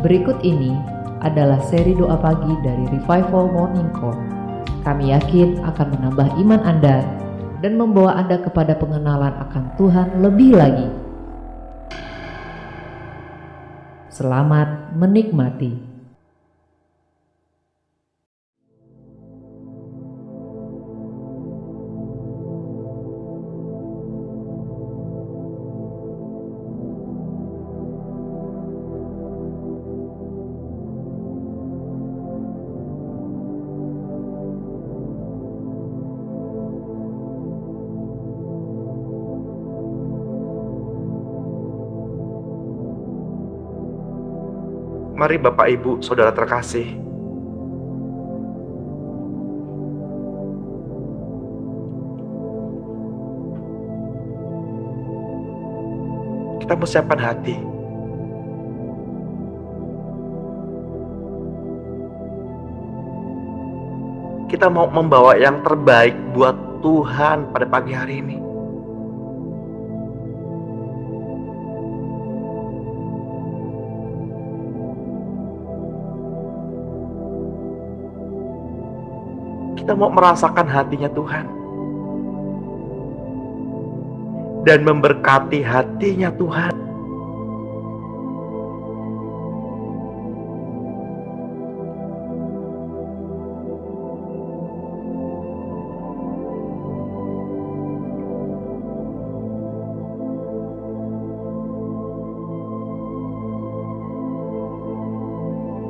Berikut ini adalah seri doa pagi dari Revival Morning Call. Kami yakin akan menambah iman Anda dan membawa Anda kepada pengenalan akan Tuhan lebih lagi. Selamat menikmati. Mari Bapak Ibu Saudara terkasih, kita persiapkan hati. Kita mau membawa yang terbaik buat Tuhan pada pagi hari ini. Kita mau merasakan hatinya Tuhan dan memberkati hatinya Tuhan.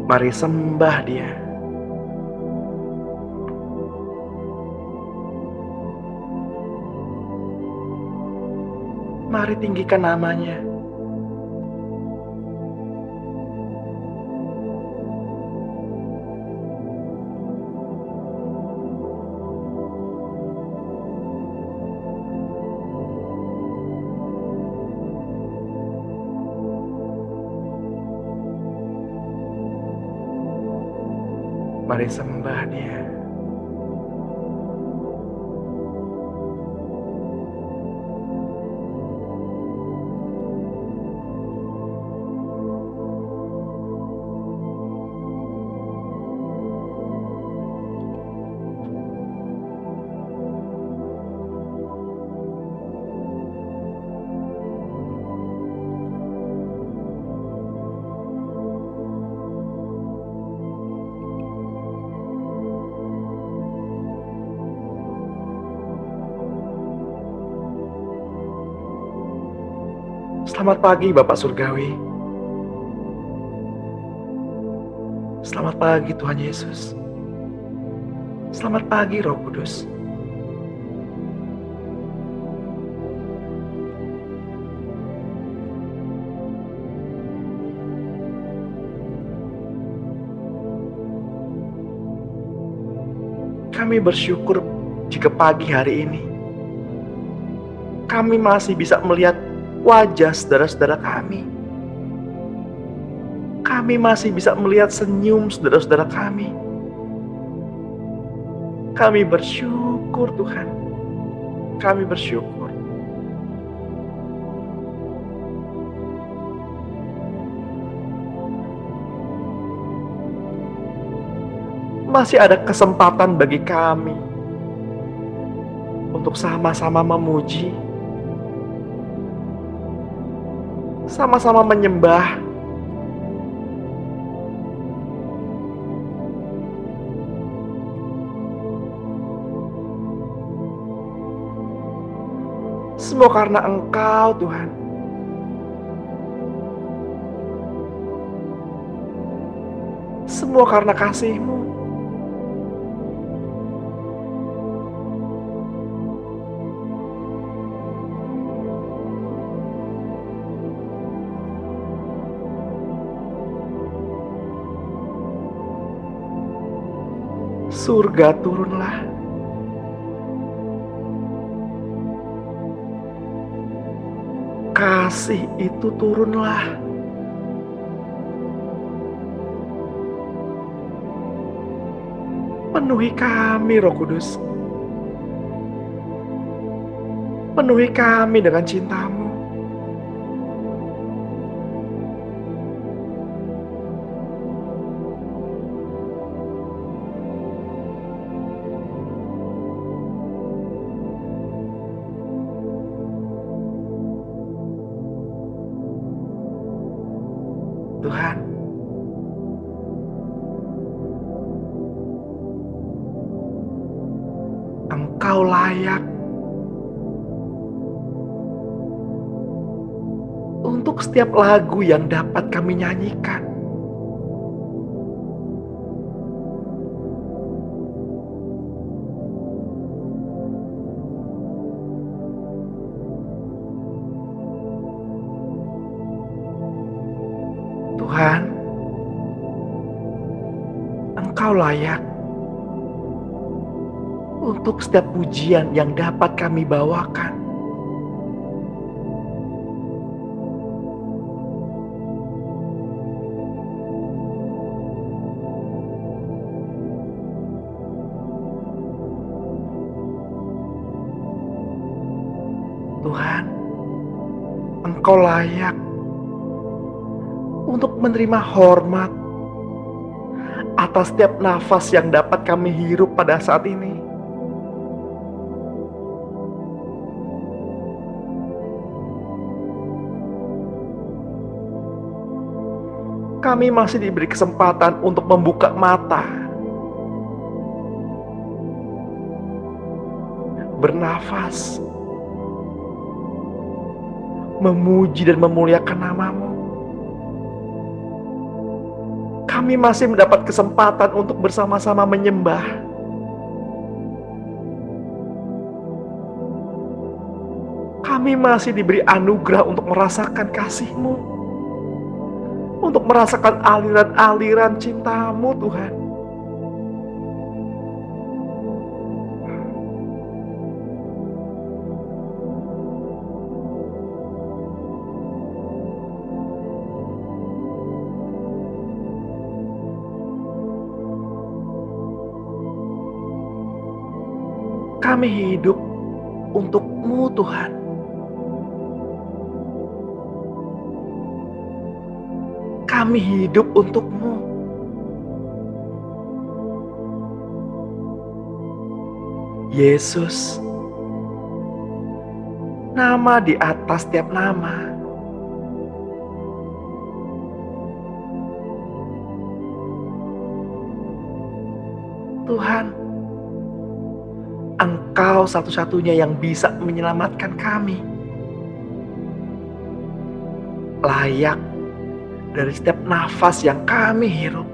Mari sembah Dia. Mari tinggikan namanya. Mari sembah Dia. Selamat pagi Bapak Surgawi. Selamat pagi Tuhan Yesus. Selamat pagi Roh Kudus. Kami bersyukur jika pagi hari ini kami masih bisa melihat wajah saudara-saudara kami. Kami masih bisa melihat senyum saudara-saudara kami. Kami bersyukur Tuhan. Kami bersyukur. Masih ada kesempatan bagi kami untuk sama-sama memuji, sama-sama menyembah, semua karena Engkau Tuhan. Semua karena kasih-Mu. Surga turunlah. Kasih itu turunlah. Penuhi kami Roh Kudus. Penuhi kami dengan cinta-Mu. Tuhan, Engkau layak untuk setiap lagu yang dapat kami nyanyikan. Tuhan, Engkau layak untuk setiap pujian yang dapat kami bawakan. Tuhan, Engkau layak untuk menerima hormat atas setiap nafas yang dapat kami hirup pada saat ini. Kami masih diberi kesempatan untuk membuka mata, bernafas, memuji dan memuliakan nama-Mu. Kami masih mendapat kesempatan untuk bersama-sama menyembah. Kami masih diberi anugerah untuk merasakan kasih-Mu, untuk merasakan aliran-aliran cinta-Mu, Tuhan. Kami hidup untuk-Mu, Tuhan. Kami hidup untuk-Mu. Yesus, nama di atas setiap nama. Tuhan, Engkau satu-satunya yang bisa menyelamatkan kami. Layak dari setiap nafas yang kami hirup.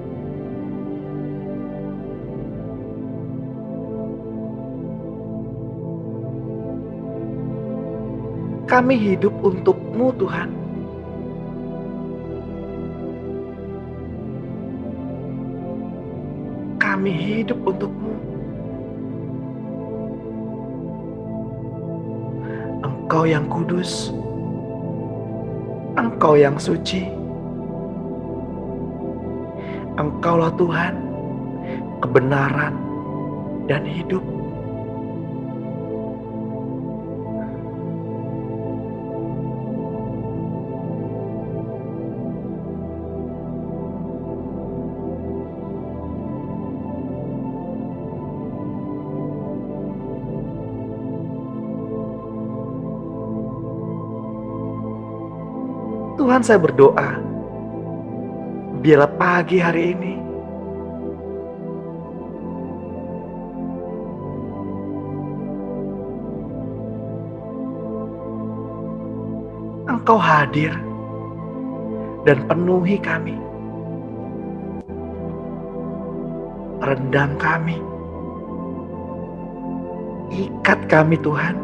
Kami hidup untuk-Mu, Tuhan. Kami hidup untuk-Mu. Engkau yang kudus, Engkau yang suci. Engkaulah Tuhan, kebenaran dan hidup. Tuhan, saya berdoa, biarlah pagi hari ini Engkau hadir dan penuhi kami. Rendam kami. Ikat kami, Tuhan.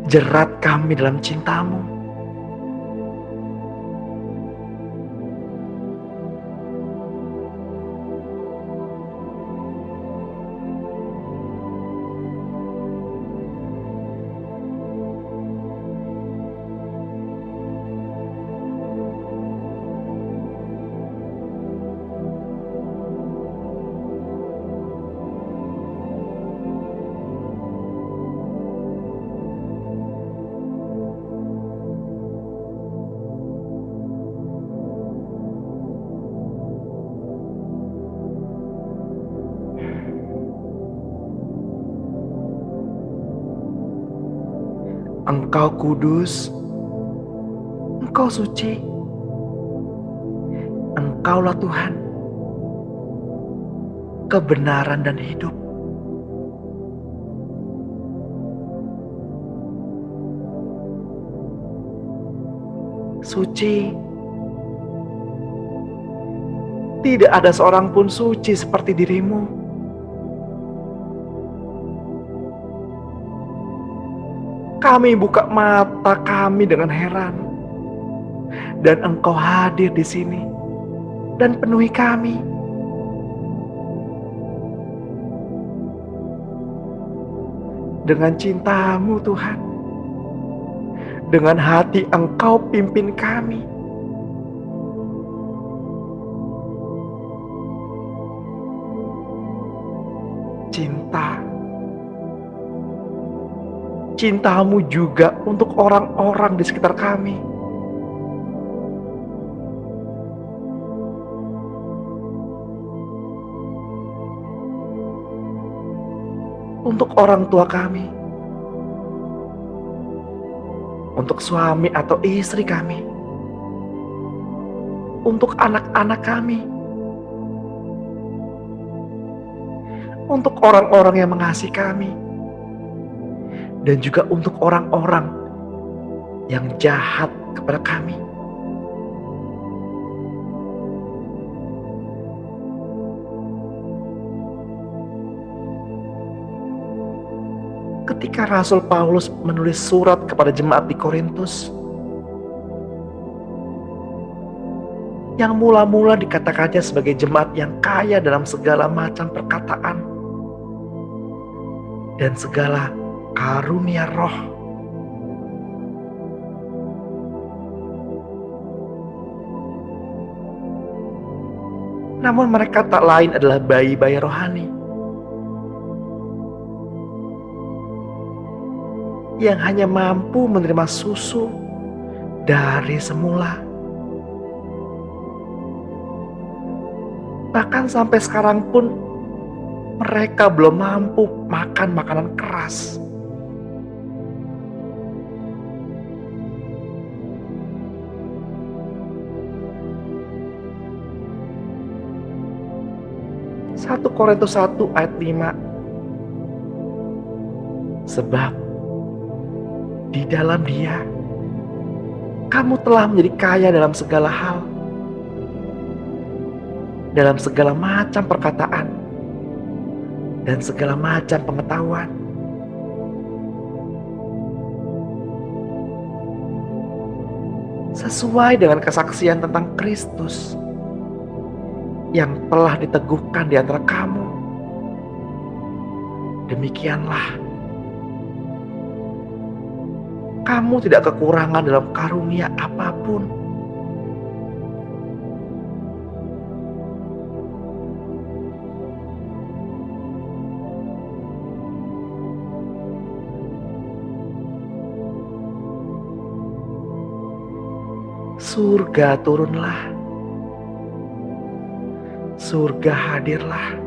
Jerat kami dalam cinta-Mu. Engkau kudus, Engkau suci. Engkaulah Tuhan, kebenaran dan hidup. Suci. Tidak ada seorang pun suci seperti dirimu. Kami buka mata kami dengan heran, dan Engkau hadir di sini dan penuhi kami. Dengan cinta-Mu Tuhan, dengan hati Engkau pimpin kami. Cinta-Mu juga untuk orang-orang di sekitar kami. Untuk orang tua kami, untuk suami atau istri kami, untuk anak-anak kami, untuk orang-orang yang mengasihi kami, dan juga untuk orang-orang yang jahat kepada kami. Ketika Rasul Paulus menulis surat kepada jemaat di Korintus, yang mula-mula dikatakannya sebagai jemaat yang kaya dalam segala macam perkataan dan segala karunia roh, namun mereka tak lain adalah bayi-bayi rohani yang hanya mampu menerima susu dari semula. Bahkan sampai sekarang pun mereka belum mampu makan makanan keras. Satu Korintus 1 ayat 5. Sebab di dalam Dia, kamu telah menjadi kaya dalam segala hal, dalam segala macam perkataan, dan segala macam pengetahuan. Sesuai dengan kesaksian tentang Kristus yang telah diteguhkan di antara kamu, demikianlah kamu tidak kekurangan dalam karunia apapun. Surga turunlah, surga hadirlah.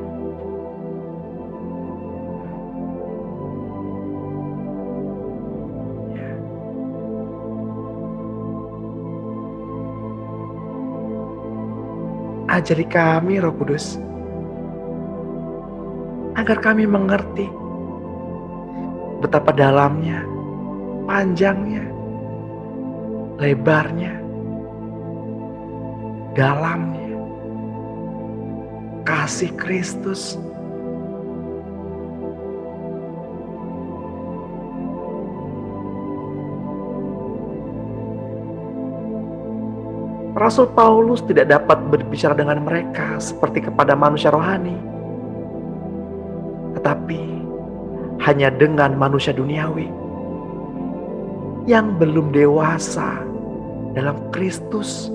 Ajari kami, Roh Kudus, agar kami mengerti betapa dalamnya, panjangnya, lebarnya, dalamnya kasih Kristus. Rasul Paulus tidak dapat berbicara dengan mereka seperti kepada manusia rohani, tetapi hanya dengan manusia duniawi yang belum dewasa dalam Kristus.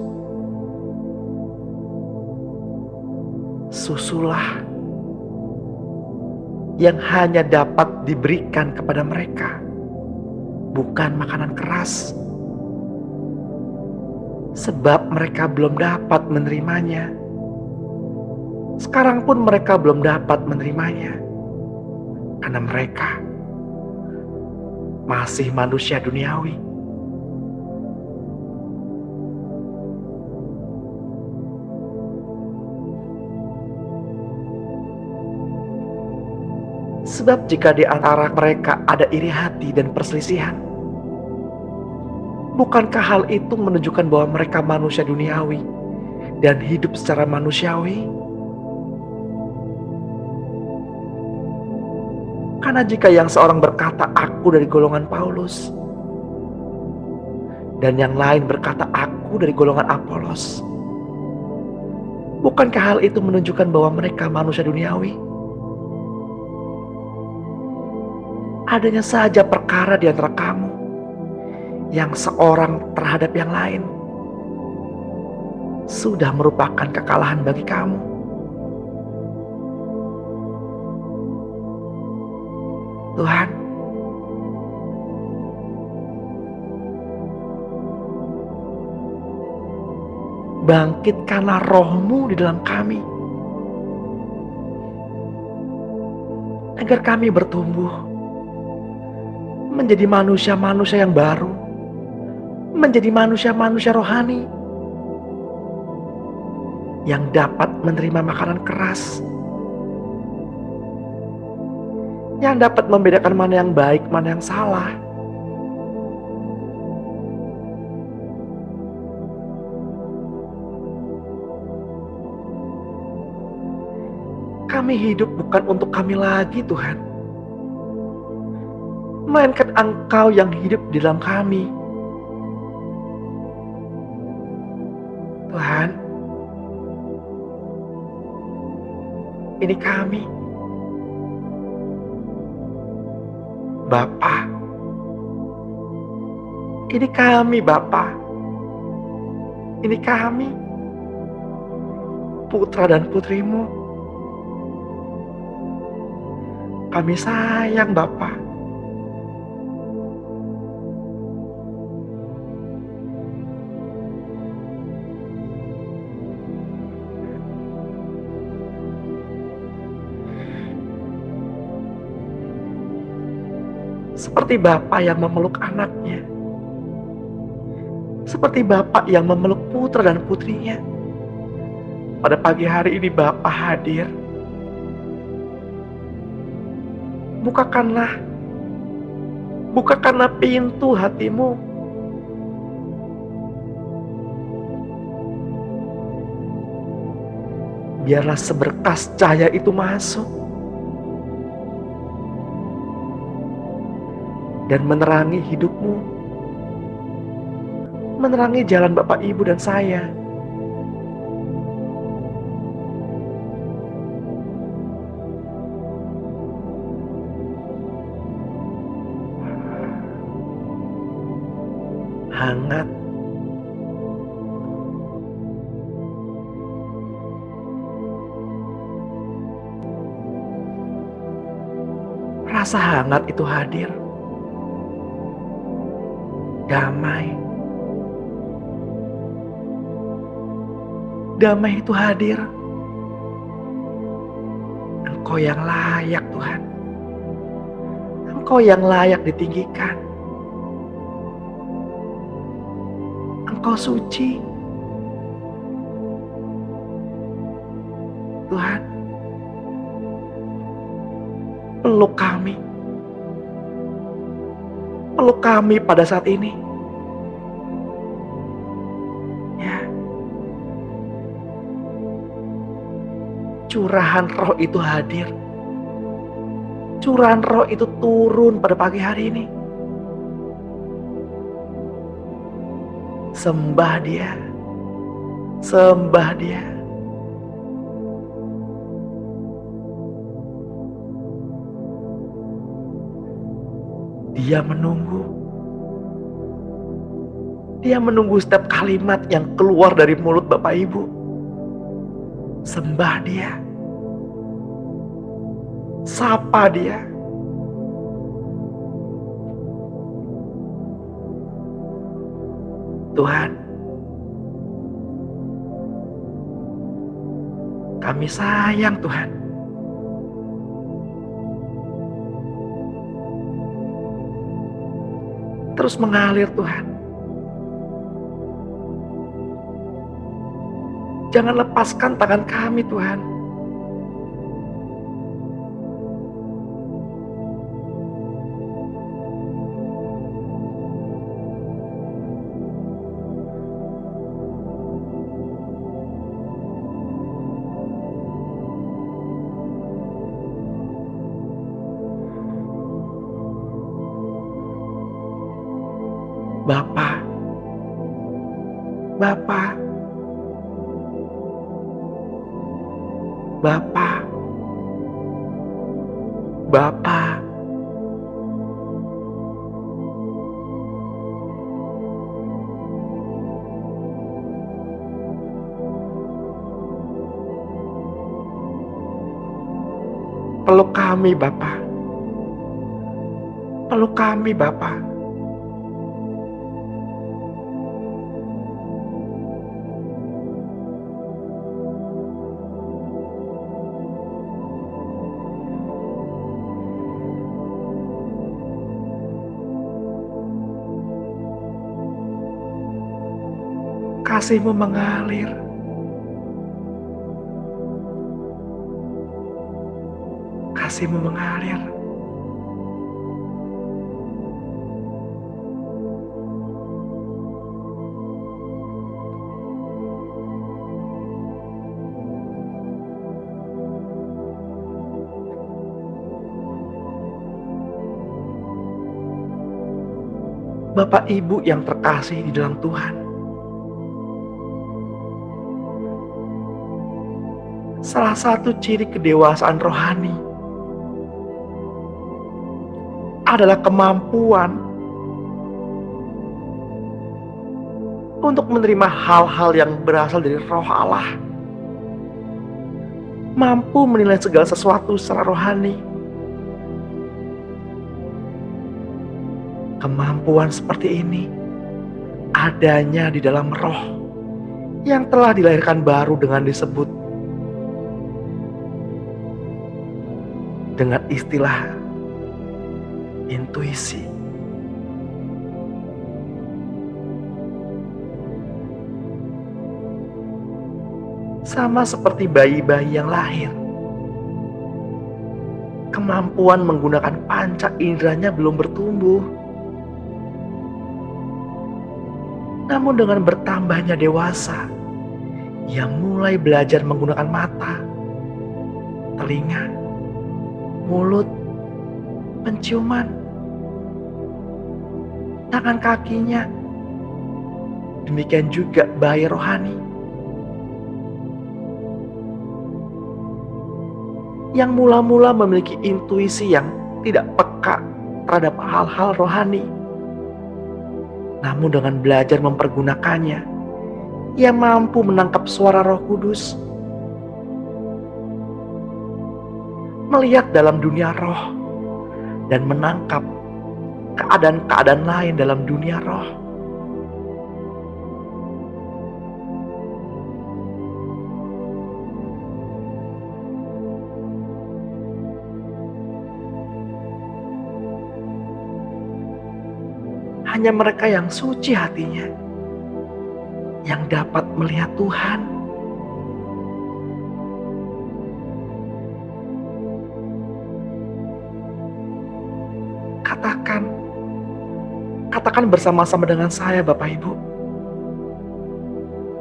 Susulah yang hanya dapat diberikan kepada mereka, bukan makanan keras. Sebab mereka belum dapat menerimanya. Sekarang pun mereka belum dapat menerimanya, karena mereka masih manusia duniawi. Sebab jika di antara mereka ada iri hati dan perselisihan, bukankah hal itu menunjukkan bahwa mereka manusia duniawi dan hidup secara manusiawi? Karena jika yang seorang berkata, "Aku dari golongan Paulus," dan yang lain berkata, "Aku dari golongan Apolos," bukankah hal itu menunjukkan bahwa mereka manusia duniawi? Adanya saja perkara di antara kamu, yang seorang terhadap yang lain, sudah merupakan kekalahan bagi kamu. Tuhan, bangkitkanlah roh-Mu di dalam kami, agar kami bertumbuh menjadi manusia-manusia yang baru, menjadi manusia-manusia rohani yang dapat menerima makanan keras, yang dapat membedakan mana yang baik, mana yang salah. Kami hidup bukan untuk kami lagi, Tuhan, melainkan Engkau yang hidup di dalam kami. Tuhan, ini kami, Bapa. Ini kami, Bapa. Ini kami, putra dan putri-Mu. Kami sayang Bapa. Seperti Bapa yang memeluk anaknya, seperti Bapa yang memeluk putra dan putrinya. Pada pagi hari ini Bapa hadir. Bukakanlah pintu hati-Mu. Biarlah seberkas cahaya itu masuk dan menerangi hidup-Mu, menerangi jalan Bapak, Ibu, dan saya. Hangat, rasa hangat itu hadir. Damai itu hadir. Engkau yang layak, Tuhan. Engkau yang layak ditinggikan. Engkau suci, Tuhan. Peluk kami pada saat ini. Ya, curahan roh itu hadir. Curahan roh itu turun pada pagi hari ini. Sembah Dia. Sembah Dia. Dia menunggu. Dia menunggu setiap kalimat yang keluar dari mulut Bapak Ibu. Sembah Dia. Sapa Dia. Tuhan, kami sayang Tuhan. Terus mengalir Tuhan. Jangan lepaskan tangan kami Tuhan. Bapa, Bapa, Bapa, Bapa. Peluk kami, Bapa. Peluk kami, Bapa. Kasih-Mu mengalir. Kasih-Mu mengalir. Bapak Ibu yang terkasih di dalam Tuhan, salah satu ciri kedewasaan rohani adalah kemampuan untuk menerima hal-hal yang berasal dari Roh Allah, mampu menilai segala sesuatu secara rohani. Kemampuan seperti ini adanya di dalam Roh yang telah dilahirkan baru dengan disebut dengan istilah intuisi. Sama seperti bayi-bayi yang lahir, kemampuan menggunakan panca inderanya belum bertumbuh. Namun dengan bertambahnya dewasa, ia mulai belajar menggunakan mata, telinga, mulut, penciuman, tangan kakinya. Demikian juga bayi rohani yang mula-mula memiliki intuisi yang tidak peka terhadap hal-hal rohani. Namun dengan belajar mempergunakannya, ia mampu menangkap suara Roh Kudus, melihat dalam dunia roh, dan menangkap keadaan-keadaan lain dalam dunia roh. Hanya mereka yang suci hatinya yang dapat melihat Tuhan. Katakan bersama-sama dengan saya, Bapak Ibu.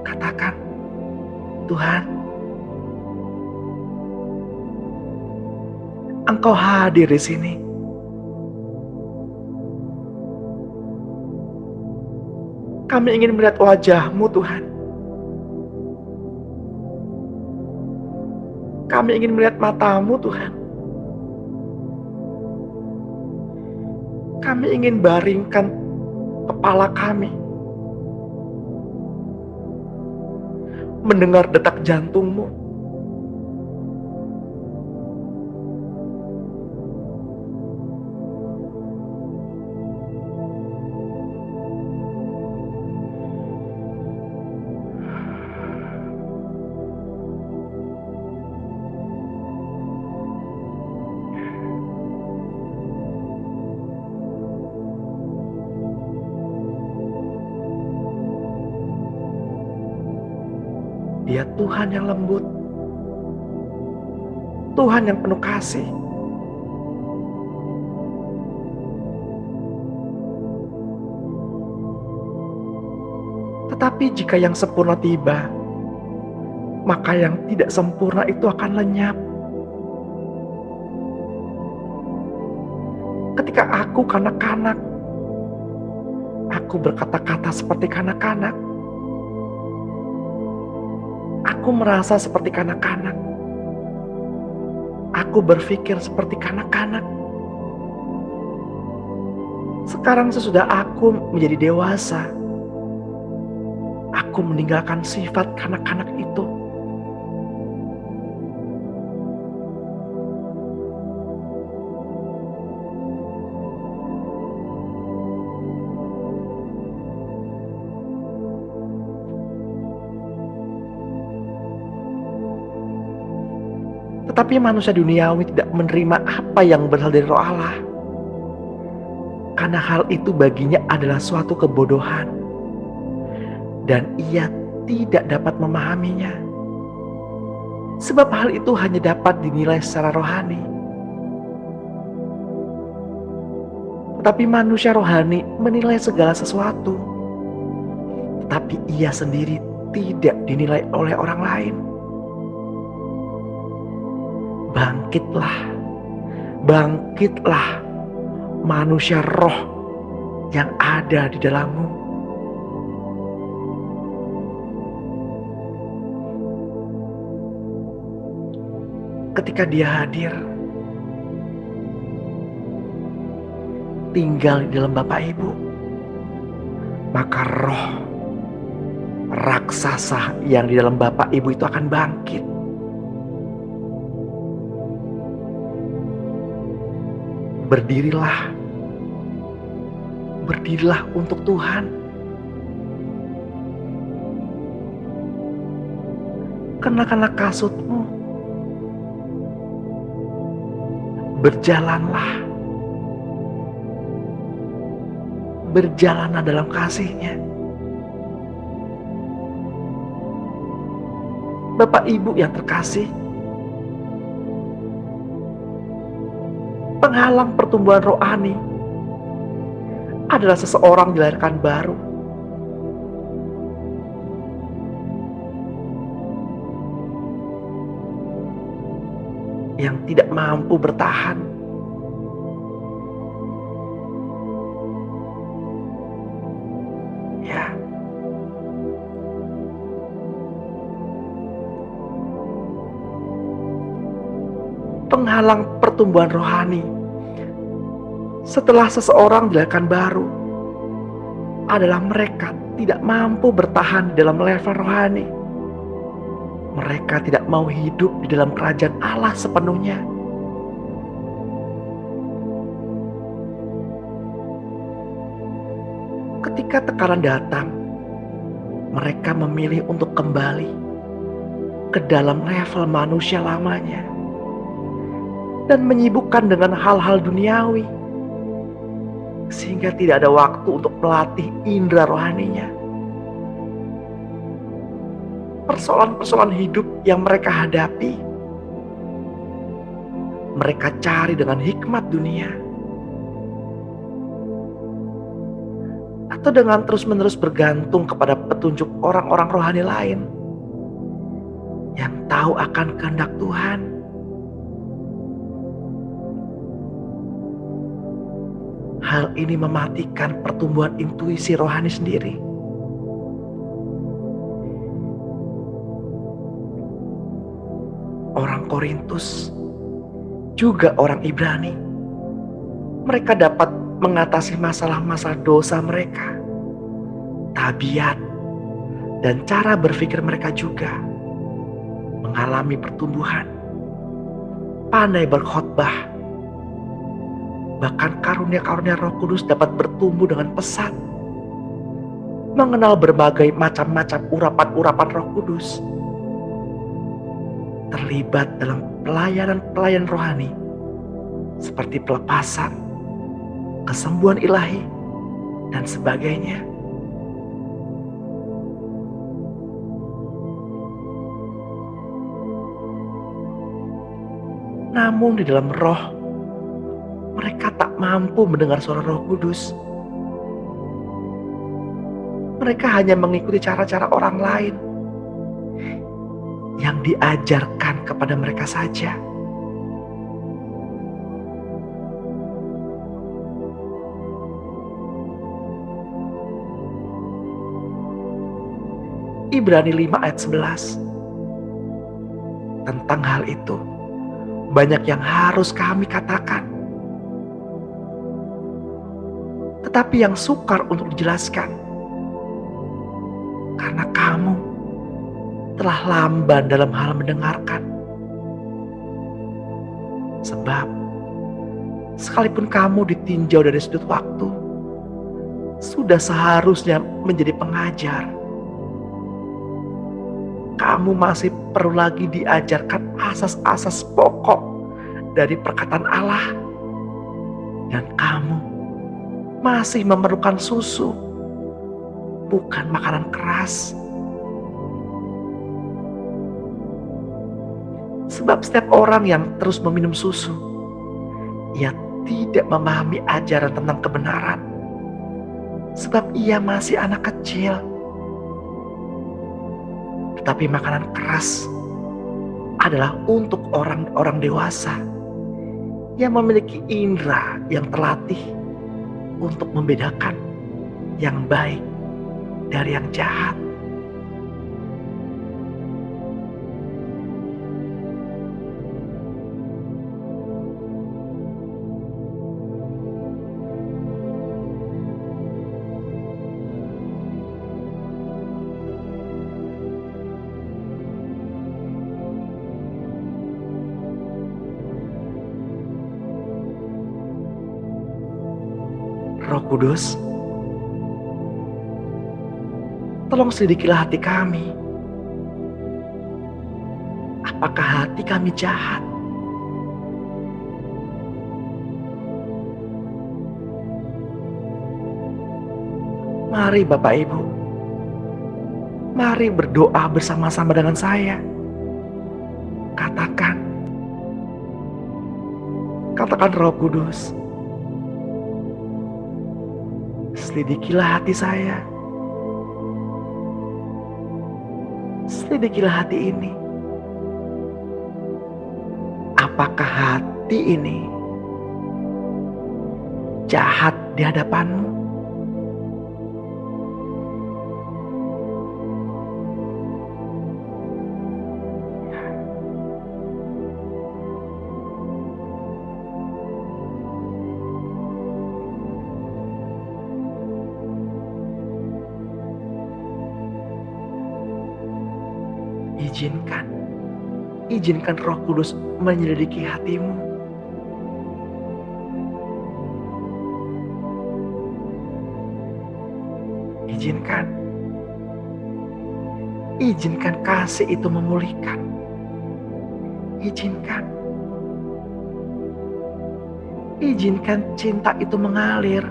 Katakan, Tuhan, Engkau hadir di sini. Kami ingin melihat wajah-Mu, Tuhan. Kami ingin melihat mata-Mu, Tuhan. Kami ingin baringkan kepala kami, mendengar detak jantung-Mu. Dia Tuhan yang lembut, Tuhan yang penuh kasih. Tetapi jika yang sempurna tiba, maka yang tidak sempurna itu akan lenyap. Ketika aku kanak-kanak, aku aku berkata-kata seperti kanak-kanak. Aku merasa seperti kanak-kanak. Aku berpikir seperti kanak-kanak. Sekarang sesudah aku menjadi dewasa, aku meninggalkan sifat kanak-kanak itu. Tetapi manusia duniawi tidak menerima apa yang berasal dari Roh Allah. Karena hal itu baginya adalah suatu kebodohan. Dan ia tidak dapat memahaminya. Sebab hal itu hanya dapat dinilai secara rohani. Tetapi manusia rohani menilai segala sesuatu. Tetapi ia sendiri tidak dinilai oleh orang lain. Bangkitlah, bangkitlah manusia roh yang ada di dalammu. Ketika Dia hadir, tinggal di dalam Bapa Ibu, maka roh raksasa yang di dalam Bapa Ibu itu akan bangkit. Berdirilah, berdirilah untuk Tuhan. Kenakanlah kasutmu, berjalanlah, berjalanlah dalam kasih-Nya. Bapak Ibu yang terkasih, penghalang pertumbuhan rohani adalah seseorang dilahirkan baru. Yang tidak mampu bertahan. Ya. Penghalang pertumbuhan rohani setelah seseorang dilahirkan baru adalah mereka tidak mampu bertahan di dalam level rohani. Mereka tidak mau hidup di dalam kerajaan Allah sepenuhnya. Ketika tekanan datang, mereka memilih untuk kembali ke dalam level manusia lamanya dan menyibukkan dengan hal-hal duniawi, sehingga tidak ada waktu untuk melatih indera rohaninya. Persoalan-persoalan hidup yang mereka hadapi, mereka cari dengan hikmat dunia, atau dengan terus-menerus bergantung kepada petunjuk orang-orang rohani lain yang tahu akan kehendak Tuhan. Hal ini mematikan pertumbuhan intuisi rohani sendiri. Orang Korintus, juga orang Ibrani, mereka dapat mengatasi masalah-masalah dosa mereka, tabiat, dan cara berpikir mereka juga mengalami pertumbuhan, pandai berkhotbah. Bahkan karunia-karunia Roh Kudus dapat bertumbuh dengan pesat, mengenal berbagai macam-macam urapan-urapan Roh Kudus, terlibat dalam pelayanan-pelayanan rohani seperti pelepasan, kesembuhan ilahi, dan sebagainya. Namun di dalam roh, mereka tak mampu mendengar suara Roh Kudus. Mereka hanya mengikuti cara-cara orang lain yang diajarkan kepada mereka saja. Ibrani 5 ayat 11. Tentang hal itu, banyak yang harus kami katakan. Tetapi yang sukar untuk dijelaskan. Karena kamu telah lamban dalam hal mendengarkan. Sebab, sekalipun kamu ditinjau dari sudut waktu, sudah seharusnya menjadi pengajar. Kamu masih perlu lagi diajarkan asas-asas pokok dari perkataan Allah. Dan kamu masih memerlukan susu, bukan makanan keras. Sebab setiap orang yang terus meminum susu, ia tidak memahami ajaran tentang kebenaran. Sebab ia masih anak kecil. Tetapi makanan keras adalah untuk orang-orang dewasa yang memiliki indera yang terlatih untuk membedakan yang baik dari yang jahat. Roh Kudus, tolong selidikilah hati kami. Apakah hati kami jahat? Mari Bapak Ibu, mari berdoa bersama-sama dengan saya. Katakan Roh Kudus, selidikilah hati saya. Selidikilah hati ini. Apakah hati ini jahat di hadapanmu? Izinkan Roh Kudus menyelidiki hatimu. Izinkan kasih itu memulihkan. Izinkan cinta itu mengalir.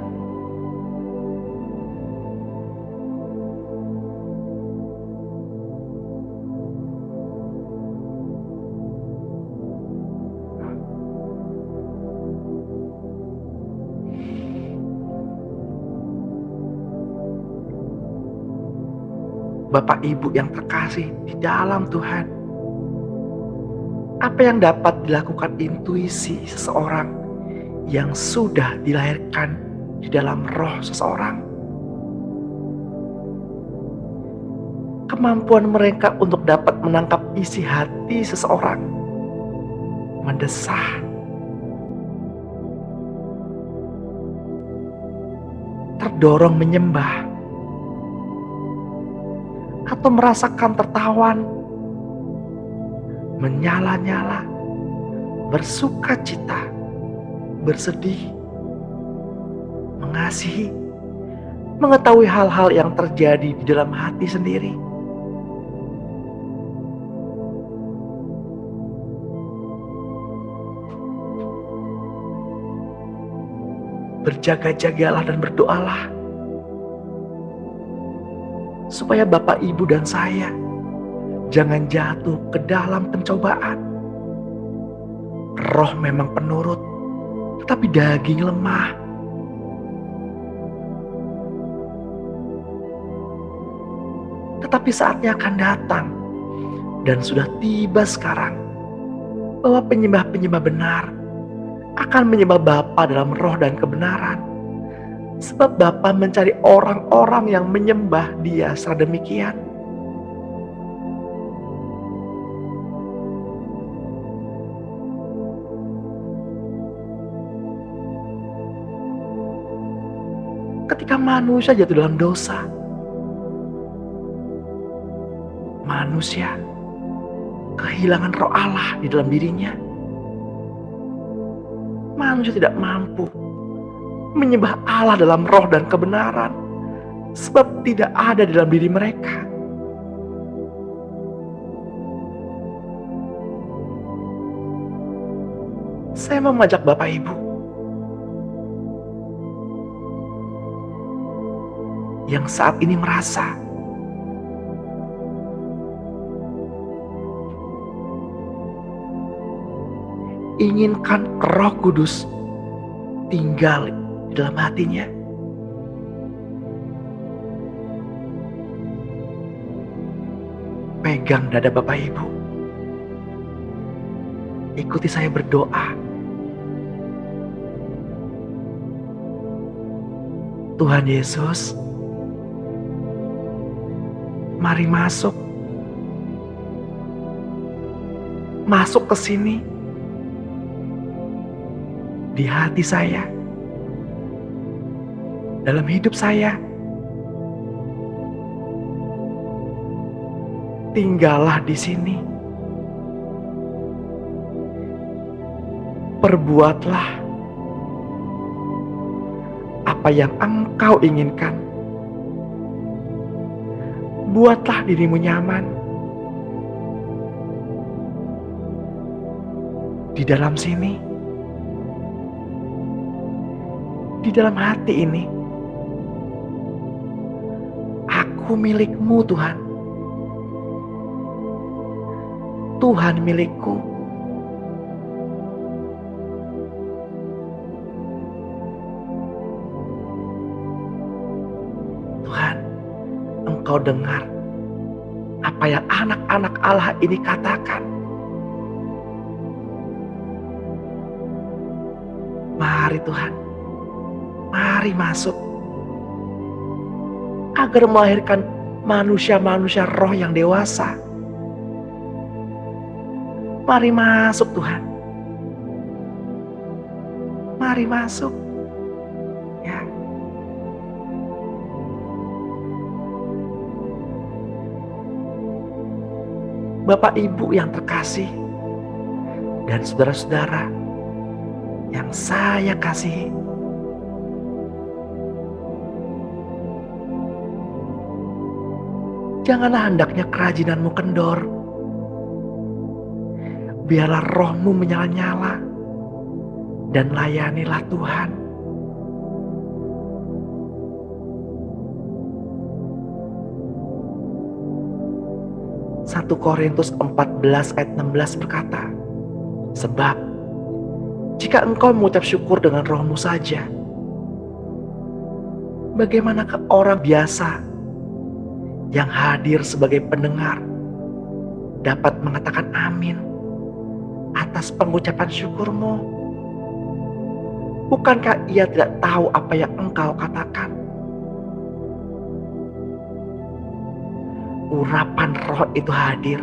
Bapak Ibu yang terkasih di dalam Tuhan, apa yang dapat dilakukan intuisi seseorang yang sudah dilahirkan di dalam roh seseorang? Kemampuan mereka untuk dapat menangkap isi hati seseorang mendesah, terdorong menyembah, atau merasakan tertawan, menyala-nyala, bersuka cita, bersedih, mengasihi, mengetahui hal-hal yang terjadi di dalam hati sendiri. Berjaga-jagalah dan berdoalah supaya Bapak, Ibu, dan saya jangan jatuh ke dalam pencobaan. Roh memang penurut, tetapi daging lemah. Tetapi saatnya akan datang, dan sudah tiba sekarang, bahwa penyembah-penyembah benar akan menyembah Bapa dalam roh dan kebenaran. Sebab Bapa mencari orang-orang yang menyembah Dia secara demikian. Ketika manusia jatuh dalam dosa, manusia kehilangan roh Allah di dalam dirinya. Manusia tidak mampu menyembah Allah dalam roh dan kebenaran, sebab tidak ada di dalam diri mereka. Saya mengajak Bapak Ibu yang saat ini merasa inginkan Roh Kudus tinggal di dalam hatinya. Pegang dada Bapak Ibu. Ikuti saya berdoa. Tuhan Yesus, mari masuk. Masuk ke sini. Di hati saya. Dalam hidup saya. Tinggallah di sini. Perbuatlah apa yang Engkau inginkan. Buatlah dirimu nyaman di dalam sini, di dalam hati ini. Aku milik-Mu, Tuhan. Tuhan milikku. Tuhan, Engkau dengar apa yang anak-anak Allah ini katakan. Mari Tuhan, mari masuk. Agar melahirkan manusia-manusia roh yang dewasa. Mari masuk Tuhan. Mari masuk. Ya. Bapak Ibu yang terkasih dan saudara-saudara yang saya kasihi. Janganlah hendaknya kerajinanmu kendor. Biarlah rohmu menyala-nyala dan layanilah Tuhan. Satu Korintus 14 ayat 16 berkata, sebab jika engkau mengucap syukur dengan rohmu saja, bagaimanakah orang biasa yang hadir sebagai pendengar dapat mengatakan amin atas pengucapan syukurmu? Bukankah ia tidak tahu apa yang engkau katakan? Urapan roh itu hadir.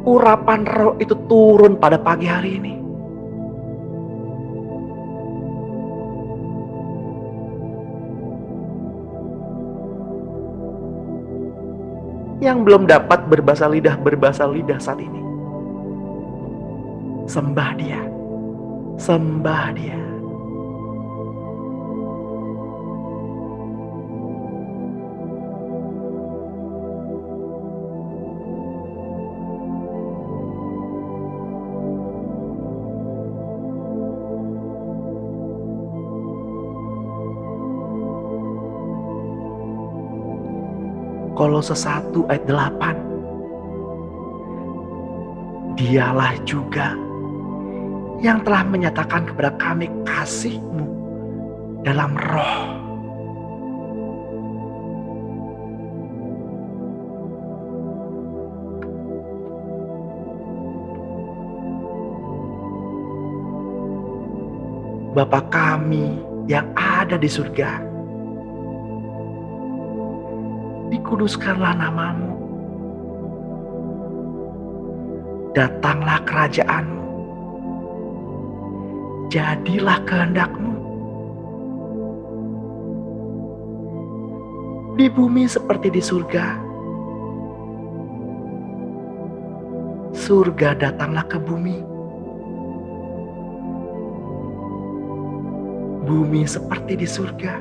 Urapan roh itu turun pada pagi hari ini. Yang belum dapat berbahasa lidah saat ini. Sembah Dia. Sembah Dia. Kolose 1 ayat 8. Dialah juga yang telah menyatakan kepada kami kasih-Mu dalam roh. Bapa kami yang ada di surga, dikuduskanlah nama-Mu. Datanglah kerajaan-Mu. Jadilah kehendak-Mu di bumi seperti di surga. Surga datanglah ke bumi. Bumi seperti di surga.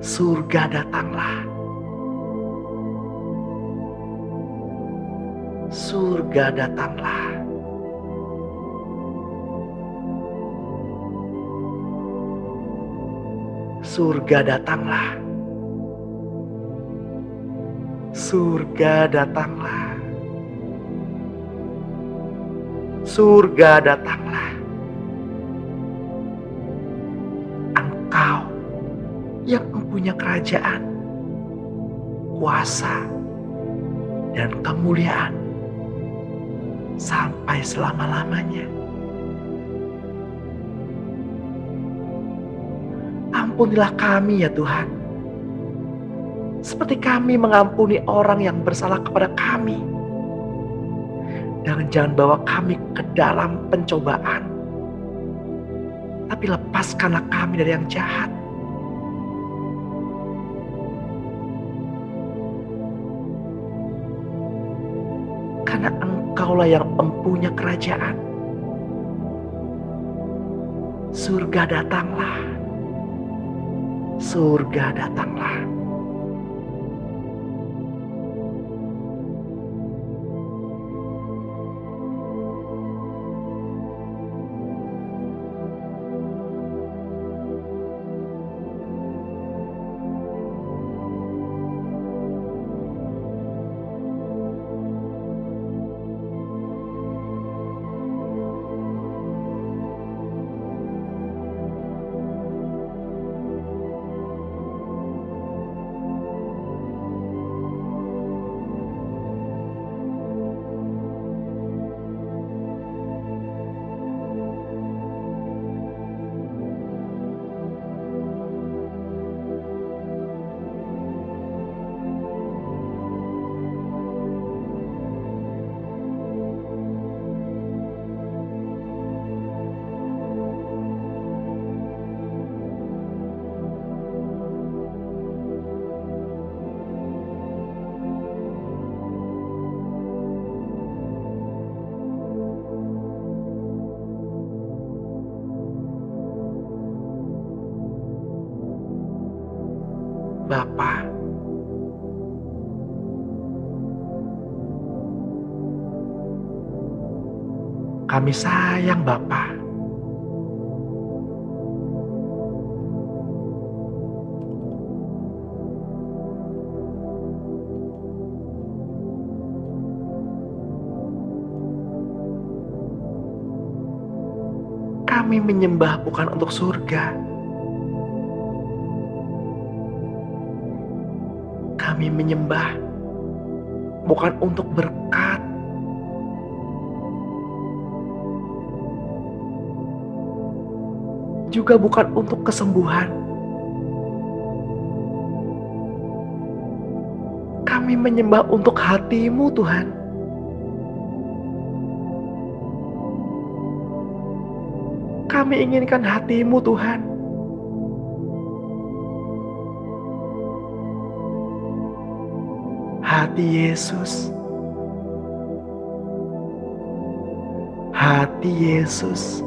Surga datanglah. Surga datanglah. Surga datanglah. Surga datanglah. Surga datanglah. Engkau yang mempunyai kerajaan, kuasa, dan kemuliaan sampai selama-lamanya. Ampunilah kami ya Tuhan, seperti kami mengampuni orang yang bersalah kepada kami. Dan jangan bawa kami ke dalam pencobaan, tapi lepaskanlah kami dari yang jahat. Karena Engkaulah yang mempunyai kerajaan. Surga datanglah. Surga datanglah. Bapa, kami sayang Bapa. Kami menyembah bukan untuk surga. Kami menyembah bukan untuk berkat. Juga bukan untuk kesembuhan. Kami menyembah untuk hati-Mu Tuhan. Kami inginkan hati-Mu Tuhan. Hati Yesus. Hati Yesus.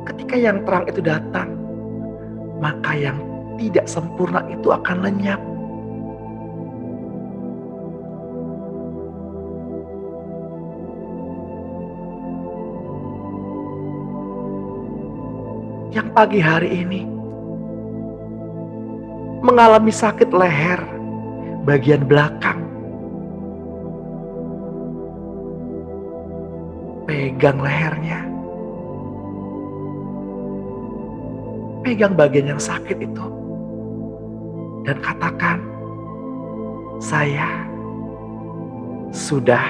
Ketika yang terang itu datang, maka yang tidak sempurna itu akan lenyap. Yang pagi hari ini mengalami sakit leher bagian belakang, pegang lehernya, pegang bagian yang sakit itu, dan katakan, saya sudah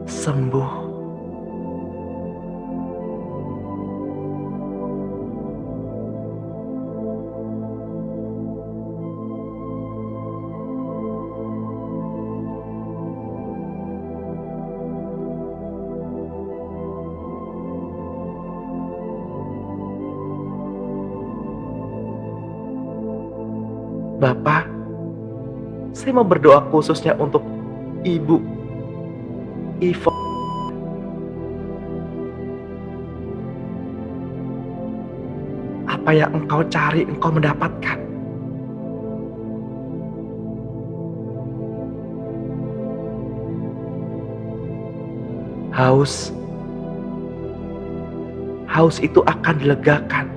sembuh. Bapak, saya mau berdoa khususnya untuk Ibu Ivo. Apa yang engkau cari, engkau mendapatkan. Haus itu akan dilegakan.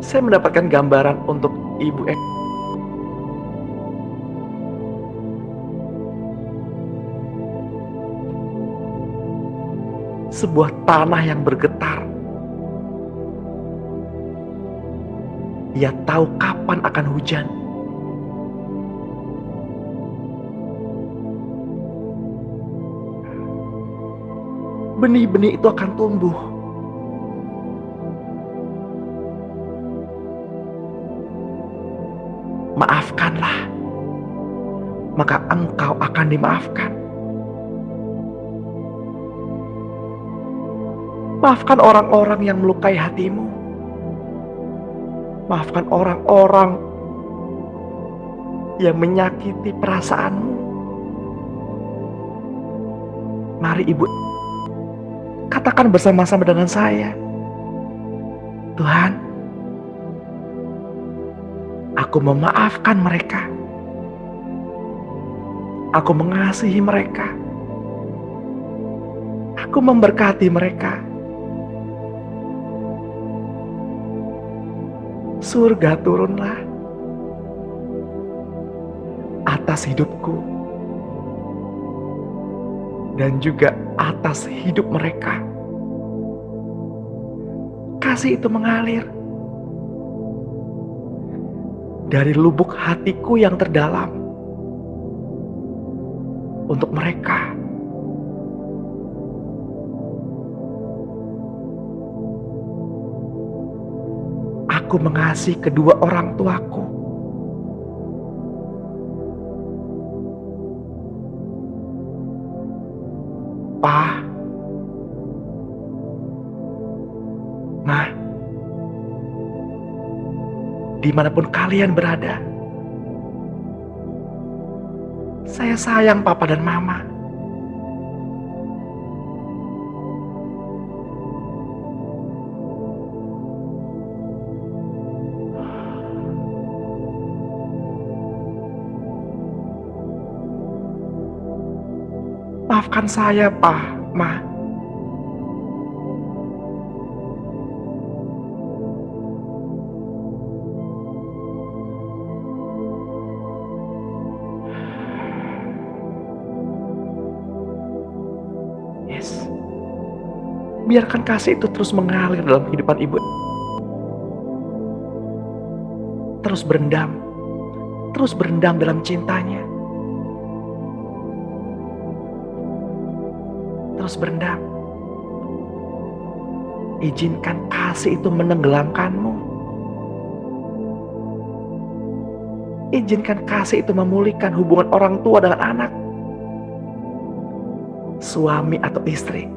Saya mendapatkan gambaran untuk Ibu sebuah tanah yang bergetar. Ia tahu kapan akan hujan. Benih-benih itu akan tumbuh. Maafkanlah, maka engkau akan dimaafkan. Maafkan orang-orang yang melukai hatimu. Maafkan orang-orang yang menyakiti perasaanmu. Mari Ibu, katakan bersama-sama dengan saya, Tuhan, aku memaafkan mereka. Aku mengasihi mereka. Aku memberkati mereka. Surga turunlah atas hidupku dan juga atas hidup mereka. Kasih itu mengalir dari lubuk hatiku yang terdalam untuk mereka. Aku mengasihi kedua orang tuaku. Pa, Ma, dimanapun kalian berada, saya sayang Papa dan Mama. Maafkan saya, Pa, Ma. Yes. Biarkan kasih itu terus mengalir dalam kehidupan Ibu. Terus berendam dalam cintanya. Terus berendam. Izinkan kasih itu menenggelamkanmu. Izinkan kasih itu memulihkan hubungan orang tua dengan anak, suami atau istri.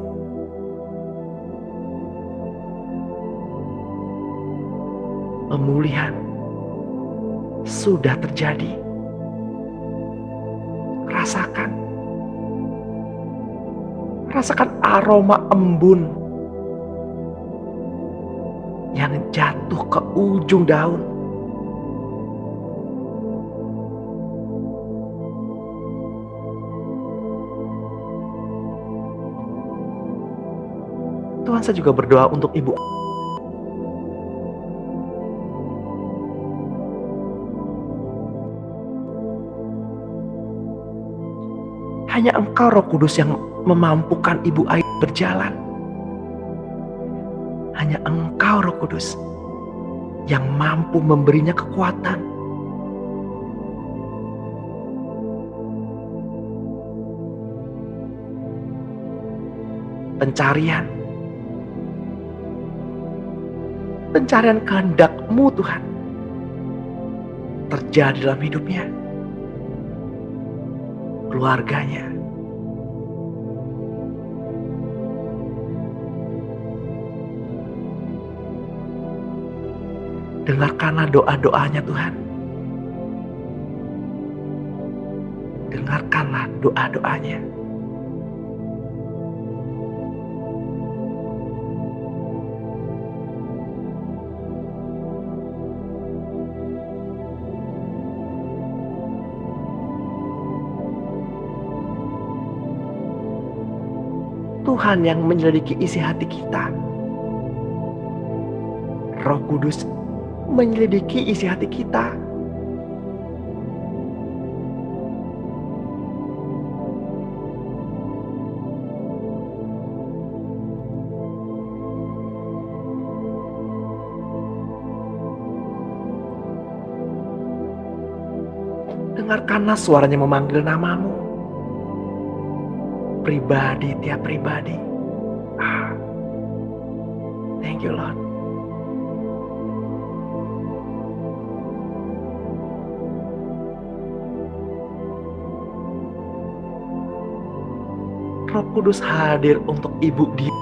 Pemulihan sudah terjadi. Rasakan aroma embun yang jatuh ke ujung daun. Tuhan, saya juga berdoa untuk Ibu. Hanya Engkau Roh Kudus yang memampukan Ibu Ayu berjalan. Hanya Engkau Roh Kudus yang mampu memberinya kekuatan. Pencarian kehendak-Mu Tuhan terjadi dalam hidupnya, keluarganya. Dengarkanlah doa-doanya Tuhan. Dengarkanlah doa-doanya. Tuhan yang menyelidiki isi hati kita. Roh Kudus menyelidiki isi hati kita. Dengarkanlah suaranya memanggil namamu. Pribadi tiap pribadi. Thank you Lord. Roh Kudus hadir untuk ibu dia.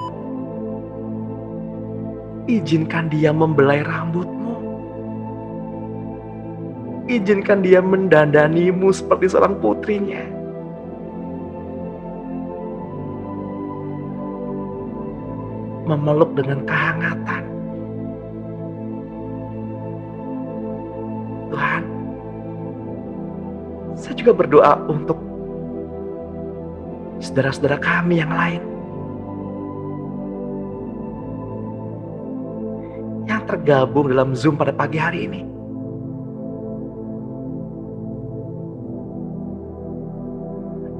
Izinkan dia membelai rambutmu. Izinkan dia mendandanimu seperti seorang putrinya. Memeluk dengan kehangatan. Tuhan, saya juga berdoa untuk saudara-saudara kami yang lain yang tergabung dalam Zoom pada pagi hari ini.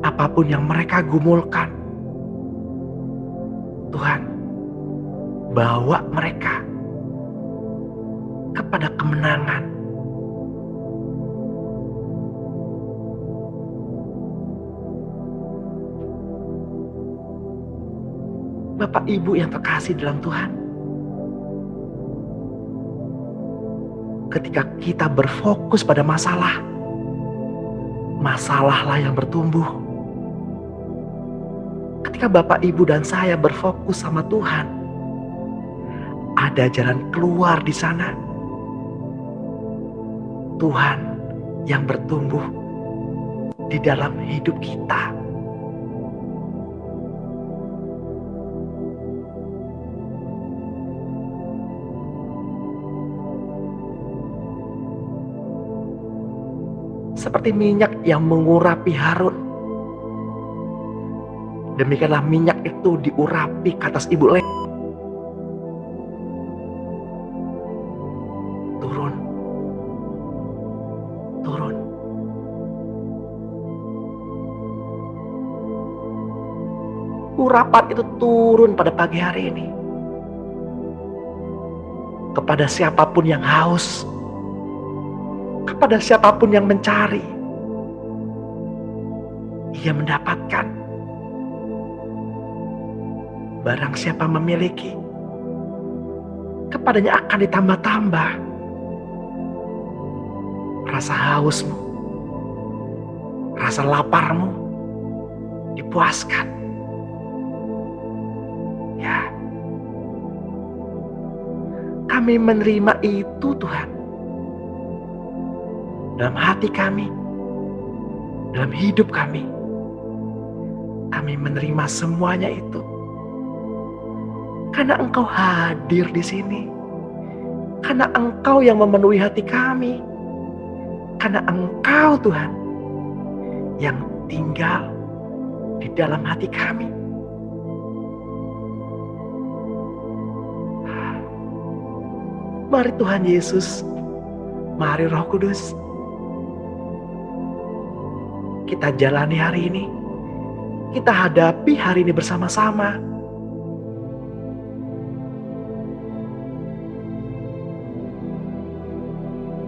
Apapun yang mereka gumulkan, Tuhan, bawa mereka kepada kemenangan. Bapak Ibu yang terkasih dalam Tuhan, ketika kita berfokus pada masalah, masalahlah yang bertumbuh. Ketika Bapak, Ibu, dan saya berfokus sama Tuhan, ada jalan keluar di sana. Tuhan yang bertumbuh di dalam hidup kita. Seperti minyak yang mengurapi Harun, demikianlah minyak itu diurapi ke atas Ibu Lea. Turun. Turun. Urapan itu turun pada pagi hari ini. Kepada siapapun yang haus, kepada siapapun yang mencari, ia mendapatkan. Barang siapa memiliki, kepadanya akan ditambah-tambah rasa hausmu, rasa laparmu dipuaskan. Ya, kami menerima itu Tuhan dalam hati kami, dalam hidup kami. Kami menerima semuanya itu. Karena Engkau hadir di sini. Karena Engkau yang memenuhi hati kami. Karena Engkau Tuhan yang tinggal di dalam hati kami. Mari Tuhan Yesus, mari Roh Kudus, kita jalani hari ini. Kita hadapi hari ini bersama-sama.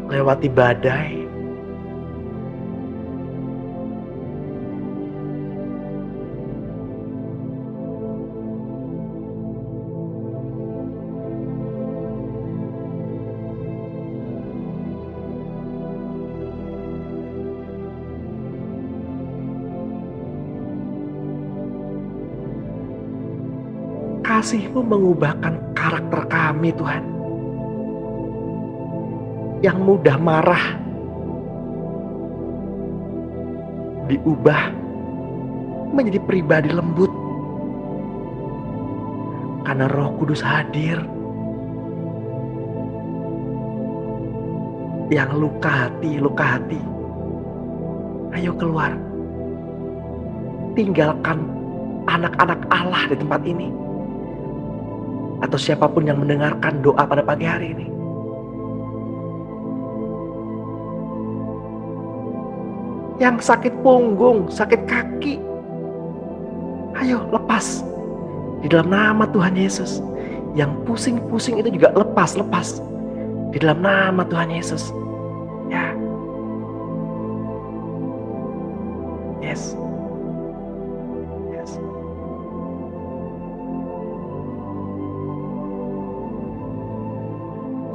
Lewati badai, kasih-Mu mengubahkan karakter kami Tuhan, yang mudah marah diubah menjadi pribadi lembut karena Roh Kudus hadir. Yang luka hati, ayo keluar, tinggalkan anak-anak Allah di tempat ini, atau siapapun yang mendengarkan doa pada pagi hari ini. Yang sakit punggung, sakit kaki, ayo lepas di dalam nama Tuhan Yesus. Yang pusing-pusing itu juga lepas di dalam nama Tuhan Yesus. Ya. Yes.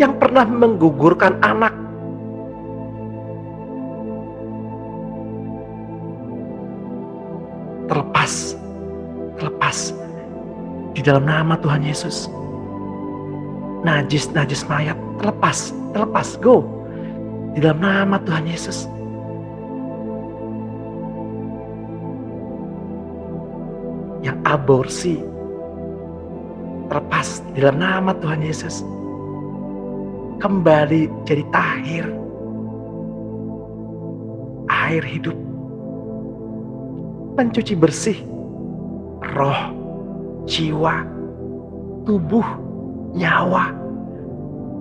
Yang pernah menggugurkan anak, terlepas di dalam nama Tuhan Yesus. Najis mayat terlepas, go di dalam nama Tuhan Yesus. Yang aborsi terlepas di dalam nama Tuhan Yesus. Kembali jadi tahir, air hidup, mencuci bersih roh, jiwa, tubuh, nyawa,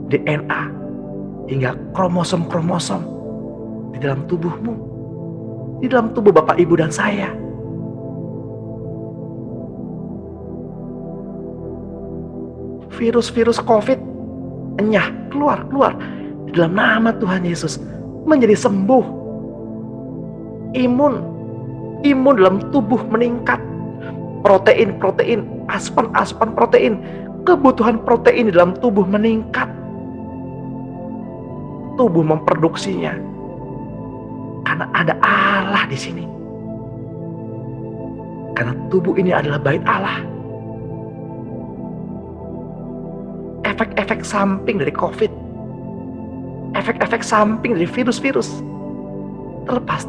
DNA, hingga kromosom di dalam tubuhmu, di dalam tubuh Bapak, Ibu, dan saya. Virus-virus COVID, enyah, keluar di dalam nama Tuhan Yesus, menjadi sembuh. Imun dalam tubuh meningkat, protein, aspan protein, kebutuhan protein di dalam tubuh meningkat. Tubuh memproduksinya karena ada Allah di sini. Karena tubuh ini adalah bait Allah. Efek-efek samping dari COVID, efek-efek samping dari virus-virus terlepas,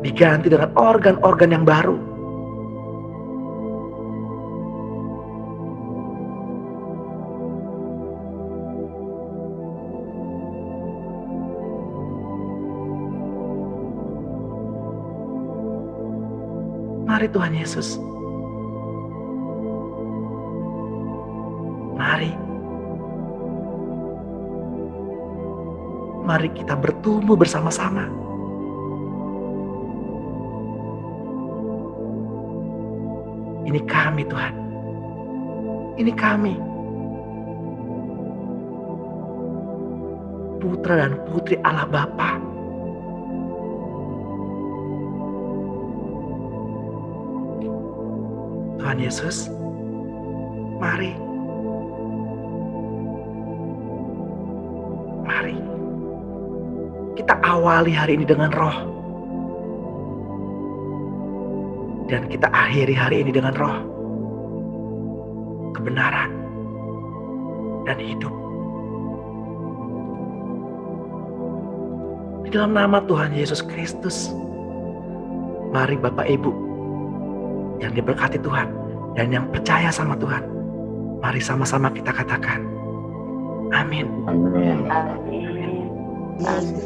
diganti dengan organ-organ yang baru. Mari Tuhan Yesus, mari kita bertumbuh bersama-sama. Ini kami Tuhan, ini kami, putra dan putri Allah Bapa. Tuhan Yesus, mari kita awali hari ini dengan Roh, dan kita akhiri hari ini dengan Roh, kebenaran, dan hidup. Di dalam nama Tuhan Yesus Kristus, mari Bapak Ibu yang diberkati Tuhan dan yang percaya sama Tuhan, mari sama-sama kita katakan amin. Amin. Amin.